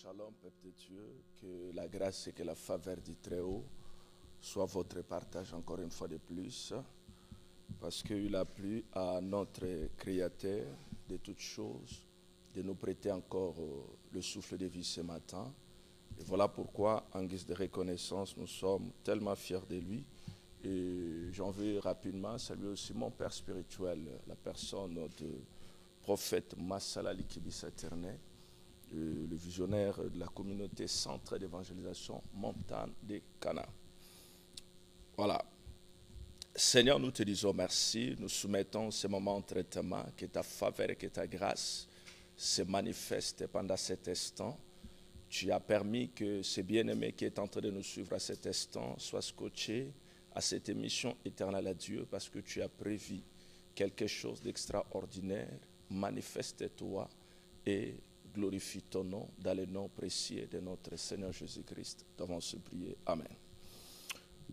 Shalom, peuple de Dieu, que la grâce et que la faveur du Très-Haut soit votre partage encore une fois de plus, parce qu'il a plu à notre Créateur de toutes choses de nous prêter encore le souffle de vie ce matin. Et voilà pourquoi, en guise de reconnaissance, nous sommes tellement fiers de lui. Et j'en veux rapidement saluer aussi mon père spirituel, la personne de prophète Massalali Kibisa Eternel, le visionnaire de la communauté centre d'évangélisation Montagne de Cana. Voilà. Seigneur, nous te disons merci. Nous soumettons ce moment en traitement, que ta faveur et que ta grâce se manifestent pendant cet instant. Tu as permis que ce bien-aimé qui est en train de nous suivre à cet instant soit scotché à cette émission éternelle à Dieu, parce que tu as prévu quelque chose d'extraordinaire. Manifeste-toi et glorifie ton nom dans le nom précieux de notre Seigneur Jésus-Christ. Nous avons se prier. Amen.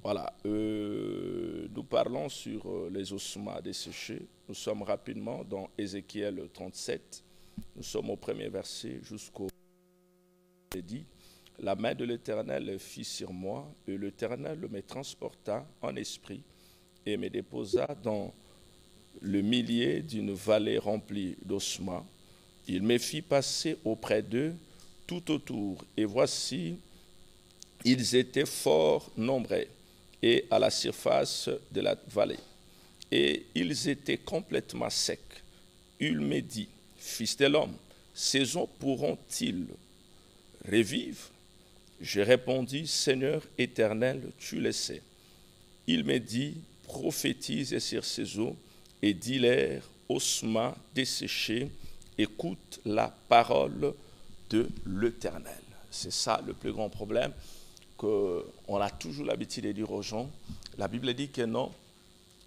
Voilà. Nous parlons sur les ossements desséchés. Nous sommes rapidement dans Ézéchiel 37. Nous sommes au premier verset jusqu'au... Il dit, la main de l'Éternel fit sur moi, et l'Éternel me transporta en esprit et me déposa dans le milieu d'une vallée remplie d'ossements. Il me fit passer auprès d'eux tout autour, et voici, ils étaient fort nombreux, et à la surface de la vallée, et ils étaient complètement secs. Il me dit, fils de l'homme, ces eaux pourront-ils revivre? Je répondis, Seigneur éternel, tu le sais. Il me dit, prophétise sur ces eaux, et dis-leur, ossements desséchés, écoute la parole de l'Éternel. C'est ça le plus grand problème, qu'on a toujours l'habitude de dire aux gens. La Bible dit que non,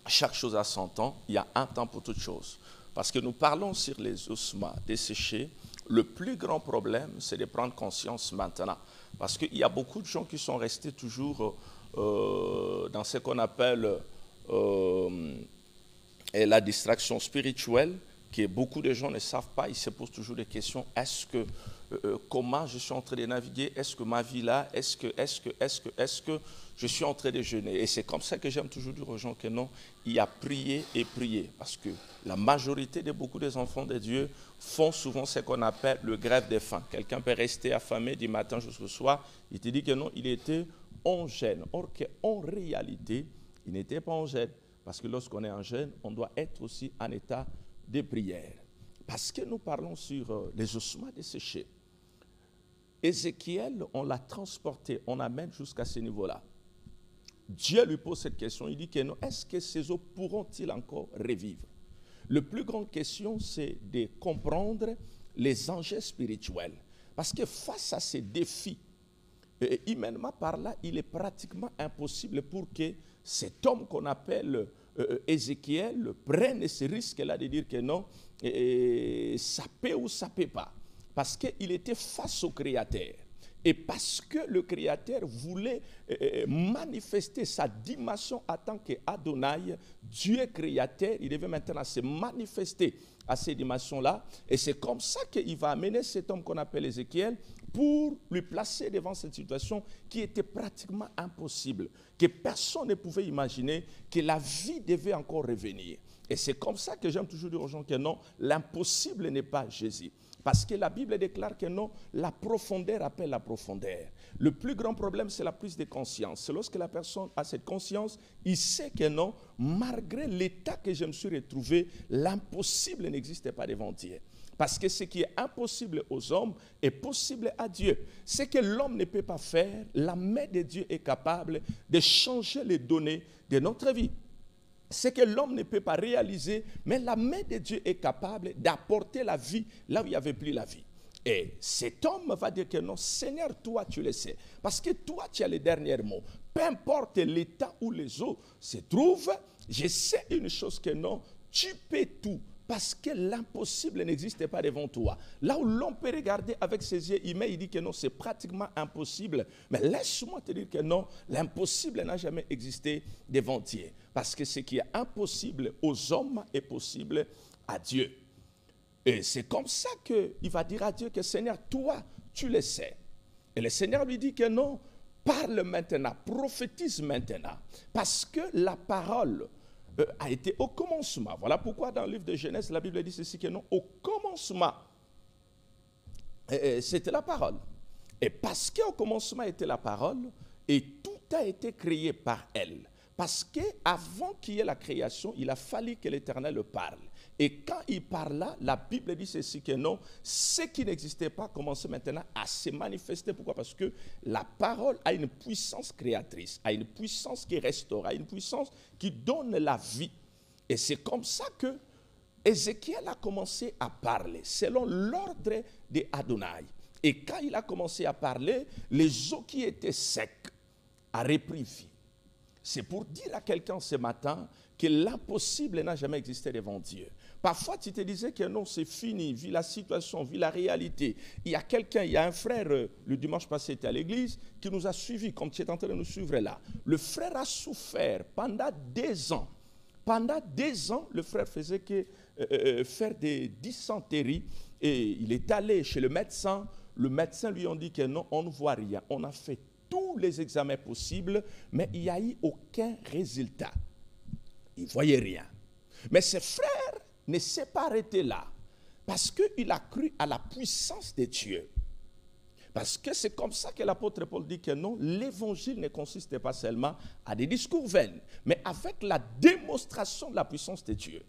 chaque chose a son temps, il y a un temps pour toute chose. Parce que nous parlons sur les ossements desséchés. Le plus grand problème, c'est de prendre conscience maintenant. Parce qu'il y a beaucoup de gens qui sont restés toujours dans ce qu'on appelle la distraction spirituelle, que beaucoup de gens ne savent pas. Ils se posent toujours des questions. Est-ce que, comment je suis en train de naviguer? Est-ce que ma vie là? Est-ce que je suis en train de jeûner? Et c'est comme ça que j'aime toujours dire aux gens que non, il y a prier et prier. Parce que la majorité de beaucoup des enfants de Dieu font souvent ce qu'on appelle le grève de faim. Quelqu'un peut rester affamé du matin jusqu'au soir. Il te dit que non, il était en jeûne. Or qu'en réalité, il n'était pas en jeûne. Parce que lorsqu'on est en jeûne, on doit être aussi en état de prière. Parce que nous parlons sur les ossements desséchés. Ézéchiel, on l'a transporté, on amène jusqu'à ce niveau-là. Dieu lui pose cette question, il dit que non, est-ce que ces eaux pourront-ils encore revivre? La plus grande question, c'est de comprendre les enjeux spirituels. Parce que face à ces défis, humainement par là, il est pratiquement impossible pour que cet homme qu'on appelle Ézéchiel prenne ce risque-là de dire que non, ça peut ou ça ne peut pas. Parce qu'il était face au Créateur. Et parce que le Créateur voulait manifester sa dimension en tant qu'Adonai, Dieu créateur, il devait maintenant se manifester à ces dimensions-là. Et c'est comme ça qu'il va amener cet homme qu'on appelle Ézéchiel pour lui placer devant cette situation qui était pratiquement impossible, que personne ne pouvait imaginer que la vie devait encore revenir. Et c'est comme ça que j'aime toujours dire aux gens que non, l'impossible n'est pas Jésus. Parce que la Bible déclare que non, la profondeur appelle la profondeur. Le plus grand problème, c'est la prise de conscience. C'est lorsque la personne a cette conscience, il sait que non, malgré l'état que je me suis retrouvé, l'impossible n'existe pas devant Dieu. Parce que ce qui est impossible aux hommes est possible à Dieu. Ce que l'homme ne peut pas faire, la main de Dieu est capable de changer les données de notre vie. Ce que l'homme ne peut pas réaliser, mais la main de Dieu est capable d'apporter la vie là où il n'y avait plus la vie. Et cet homme va dire que non, Seigneur, toi tu le sais. Parce que toi tu as les derniers mots. Peu importe l'état où les eaux se trouvent, je sais une chose que non, tu peux tout. Parce que l'impossible n'existe pas devant toi. Là où l'on peut regarder avec ses yeux humains, il dit que non, c'est pratiquement impossible. Mais laisse-moi te dire que non, l'impossible n'a jamais existé devant Dieu. Parce que ce qui est impossible aux hommes est possible à Dieu. Et c'est comme ça qu'il va dire à Dieu que Seigneur, toi, tu le sais. Et le Seigneur lui dit que non, parle maintenant, prophétise maintenant, parce que la parole a été au commencement. Voilà pourquoi dans le livre de Genèse, la Bible dit ceci, que non, au commencement, c'était la parole. Et parce qu'au commencement était la parole, et tout a été créé par elle. Parce qu'avant qu'il y ait la création, il a fallu que l'Éternel parle. Et quand il parla, la Bible dit ceci, que non, ce qui n'existait pas commençait maintenant à se manifester. Pourquoi? Parce que la parole a une puissance créatrice, a une puissance qui restaure, a une puissance qui donne la vie. Et c'est comme ça que Ézéchiel a commencé à parler, selon l'ordre de Adonai. Et quand il a commencé à parler, les eaux qui étaient secs ont repris vie. C'est pour dire à quelqu'un ce matin que l'impossible n'a jamais existé devant Dieu. Parfois, tu te disais que non, c'est fini, vu la situation, vu la réalité. Il y a quelqu'un, il y a un frère, le dimanche passé, était à l'église, qui nous a suivis, comme tu es en train de nous suivre là. Le frère a souffert pendant 2 ans. Pendant 2 ans, le frère faisait que faire des dysenteries. Et il est allé chez le médecin. Le médecin lui a dit que non, on ne voit rien. On a fait tous les examens possibles, mais il n'y a eu aucun résultat. Il ne voyait rien. Mais ce frère ne s'est pas arrêté là, parce qu'il a cru à la puissance de Dieu. Parce que c'est comme ça que l'apôtre Paul dit que non, l'évangile ne consiste pas seulement à des discours vains, mais avec la démonstration de la puissance de Dieu.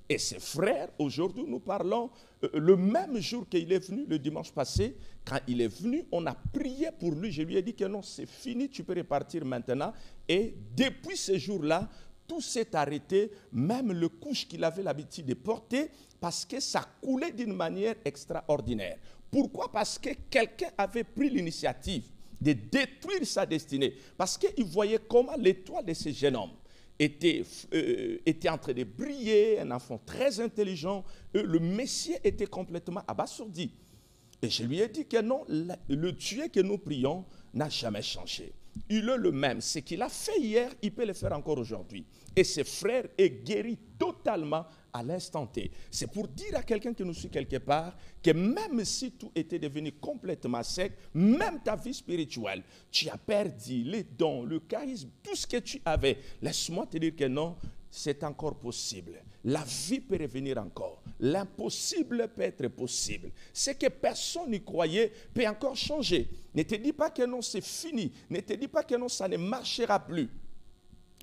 Et ce frère, aujourd'hui, nous parlons le même jour qu'il est venu, le dimanche passé. Quand il est venu, on a prié pour lui. Je lui ai dit que non, c'est fini, tu peux repartir maintenant. Et depuis ce jour-là, tout s'est arrêté, même le couche qu'il avait l'habitude de porter, parce que ça coulait d'une manière extraordinaire. Pourquoi? Parce que quelqu'un avait pris l'initiative de détruire sa destinée. Parce qu'il voyait comment l'étoile de ce jeune homme était en train de briller, un enfant très intelligent. Le Messie était complètement abasourdi. Et je lui ai dit que non, le Dieu que nous prions n'a jamais changé. Il est le même. Ce qu'il a fait hier, il peut le faire encore aujourd'hui. Et ce frère est guéri totalement à l'instant T. C'est pour dire à quelqu'un qui nous suit quelque part que même si tout était devenu complètement sec, même ta vie spirituelle, tu as perdu les dons, le charisme, tout ce que tu avais. Laisse-moi te dire que non, c'est encore possible. La vie peut revenir encore. L'impossible peut être possible. Ce que personne n'y croyait peut encore changer. Ne te dis pas que non, c'est fini. Ne te dis pas que non, ça ne marchera plus.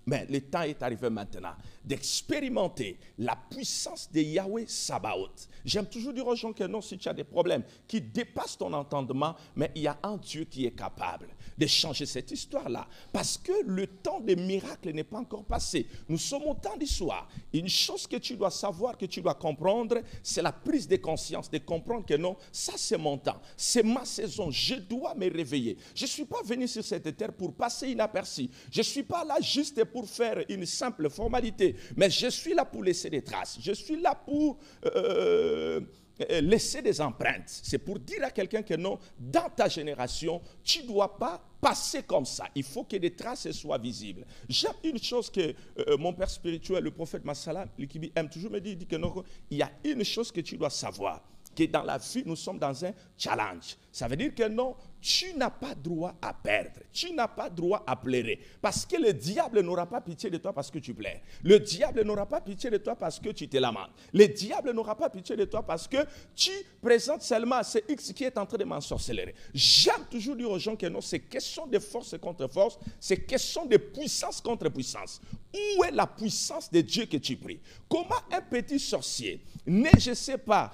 Mais le temps est arrivé maintenant d'expérimenter la puissance de Yahweh Sabaoth. J'aime toujours dire aux gens que non, si tu as des problèmes qui dépassent ton entendement, mais il y a un Dieu qui est capable de changer cette histoire-là. Parce que le temps des miracles n'est pas encore passé. Nous sommes au temps du soir. Une chose que tu dois savoir, que tu dois comprendre, c'est la prise de conscience, de comprendre que non, ça c'est mon temps, c'est ma saison, je dois me réveiller. Je ne suis pas venu sur cette terre pour passer inaperçu. Je ne suis pas là juste pour faire une simple formalité, mais je suis là pour laisser des traces. Je suis là pour laisser des empreintes. C'est pour dire à quelqu'un que non, dans ta génération, tu ne dois pas passer comme ça. Il faut que des traces soient visibles. J'aime une chose que mon père spirituel, le prophète Massala, qui aime toujours me dire, il dit que non, il y a une chose que tu dois savoir, que dans la vie, nous sommes dans un challenge. Ça veut dire que non, tu n'as pas droit à perdre. Tu n'as pas droit à pleurer. Parce que le diable n'aura pas pitié de toi parce que tu pleures. Le diable n'aura pas pitié de toi parce que tu te lamentes. Le diable n'aura pas pitié de toi parce que tu présentes seulement ce X qui est en train de m'ensorceler. J'aime toujours dire aux gens que non, c'est question de force contre force. C'est question de puissance contre puissance. Où est la puissance de Dieu que tu pries? Comment un petit sorcier, né, je ne sais pas,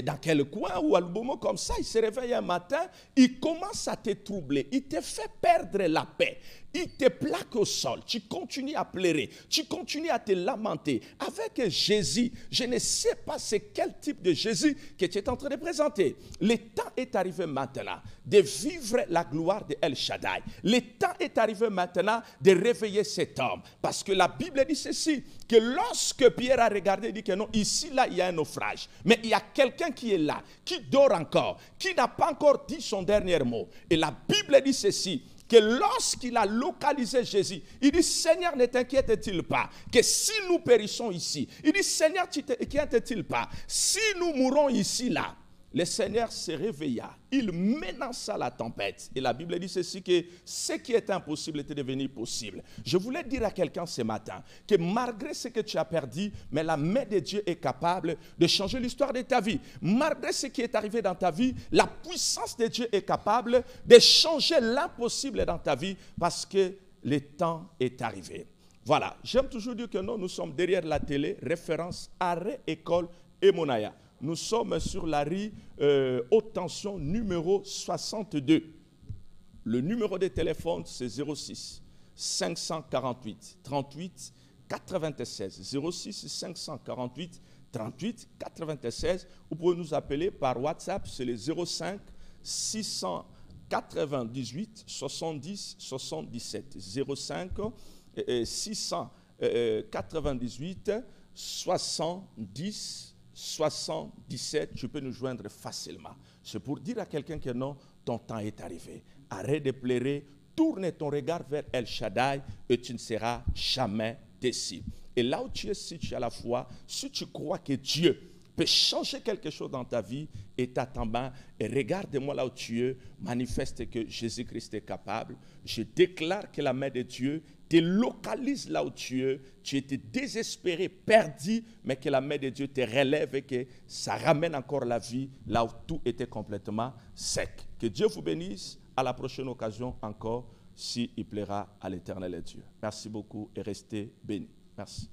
dans quel coin ou à l'oubomo comme ça, il se réveille un matin, il commence à te troubler, il te fait perdre la paix, il te plaque au sol, tu continues à pleurer, tu continues à te lamenter. Avec Jésus, je ne sais pas c'est quel type de Jésus que tu es en train de présenter. Le temps est arrivé maintenant de vivre la gloire de El Shaddai. Le temps est arrivé maintenant de réveiller cet homme. Parce que la Bible dit ceci, que lorsque Pierre a regardé, il dit que non, ici, là, il y a un naufrage. Mais il y a quelqu'un qui est là, qui dort encore, qui n'a pas encore dit son dernier mot. Et la Bible dit ceci, que lorsqu'il a localisé Jésus, il dit, Seigneur, ne t'inquiète-t-il pas que si nous périssons ici, il dit, Seigneur, tu t'inquiètes-t-il pas si nous mourons ici, là, le Seigneur se réveilla, il menaça la tempête. Et la Bible dit ceci, que ce qui est impossible était devenu possible. Je voulais dire à quelqu'un ce matin que malgré ce que tu as perdu, mais la main de Dieu est capable de changer l'histoire de ta vie. Malgré ce qui est arrivé dans ta vie, la puissance de Dieu est capable de changer l'impossible dans ta vie parce que le temps est arrivé. Voilà, j'aime toujours dire que nous sommes derrière la télé, référence Arrêt École et Monaya. Nous sommes sur la rue haute tension numéro 62. Le numéro de téléphone, c'est 06 548 38 96. 06 548 38 96. Vous pouvez nous appeler par WhatsApp, c'est le 05 698 70 77. 05 698 70 77, tu peux nous joindre facilement. C'est pour dire à quelqu'un que non, ton temps est arrivé. Arrête de pleurer, tourne ton regard vers El Shaddai et tu ne seras jamais déçu. Et là où tu es, si tu as la foi, si tu crois que Dieu peut changer quelque chose dans ta vie, et t'attends bien, et regarde-moi là où tu es, manifeste que Jésus-Christ est capable. Je déclare que la main de Dieu te localise là où tu étais désespéré, perdu, mais que la main de Dieu te relève et que ça ramène encore la vie là où tout était complètement sec. Que Dieu vous bénisse. À la prochaine occasion encore, s'il plaira à l'Éternel et Dieu. Merci beaucoup et restez bénis. Merci.